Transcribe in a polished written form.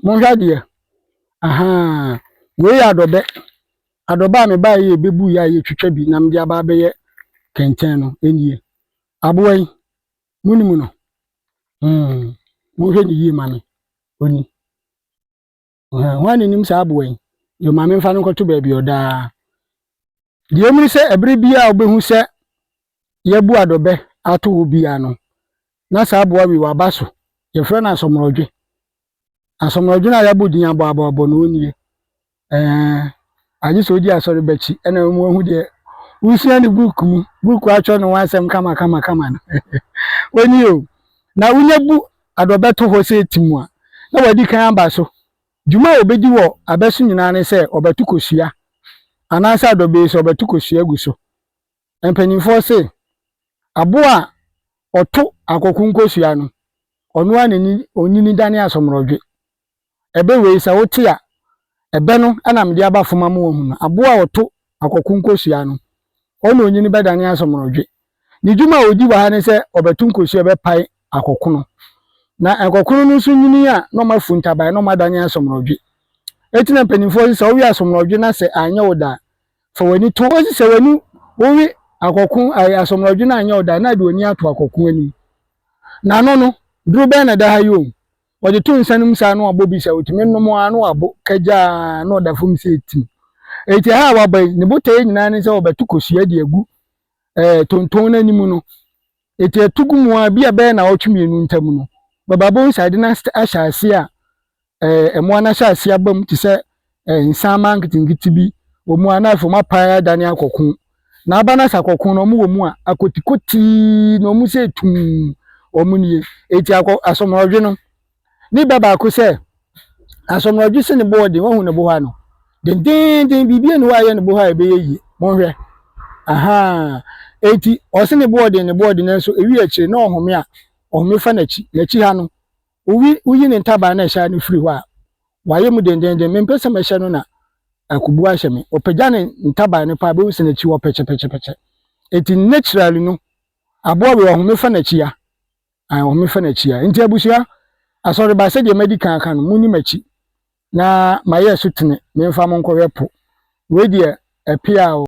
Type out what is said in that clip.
monhwa de aha we adobe adoba me ba ye bebu ya ye twetwa bi na mde aba be ye kenten no enie aboy munimu no monhwe ni yi ma me oni wani nim sa aboy yo ma me mfa no koto ba bi oda de emri se ebre bia obehu se yebu adobe ato bia no na sa aboa wi wabaso ye frɛ na asomrodwe na yabu din abo no oni aji so di asori bachi ena mu hu de usia ni buku atwo no wansem kama no oni o na unyebu adobe to ho se timu a na wadi kan aba so juma obedi wo abesu nyina ne se obetu kosua anasa adobe se obetu kosua guso empanimfo se aboa oto akokun kosua no onu anani onini dane asomrodwe ebe we sa wote a ebe no ana mde aba foma mo hu no aboa oto akokun kosua no ono onyini bedane asomrodwe ni juma odi wa ha ne se obetu kosua be pai akokun no na akokun no so nyini a no mafunta bai no madane asomrodwe etina penifo se owi asomrodwe na se anya oda fa wani to o se wani owi akokun asomrodwe na anya oda na de oni ato akokun ani na no duru be na da ha yo wode to nsanum sa no abobi sa otime nnomo anu abo kaja no da fum se etim eti ha wa bai ne botaye nyina ne se obetu kosua de agu tonton na nimu no eti etugu mu a bia be na otwemienu ntam no bababo sade na ahyase a emo na hyase abam ti se nsama nkitinkiti bi omu ana afo mapa dane akokun na aba na sakokun no mu omu a akotikoti no mu se tum omu nie eti asomrodwe no ni baba ko se asomrodwe se ne board wo hu ne bo ha no den bibie ne wa ye ne bo ha be yi monhwe aha eti o se ne board na so ewi akire na ohome a ohome fa nachi ha no uyi ne ntaba na sha ne free wa waye mu den mempese me hye no na akubu ahye me opagya ne ntaba ne pa be wo se nachi wo peche eti naturally no abo we ohome fa nachi ya ohome fa nachi ya nti abusua asori ba se de medical aka no muni machi na maye sutene memfa mo nkɔhwe po we de apia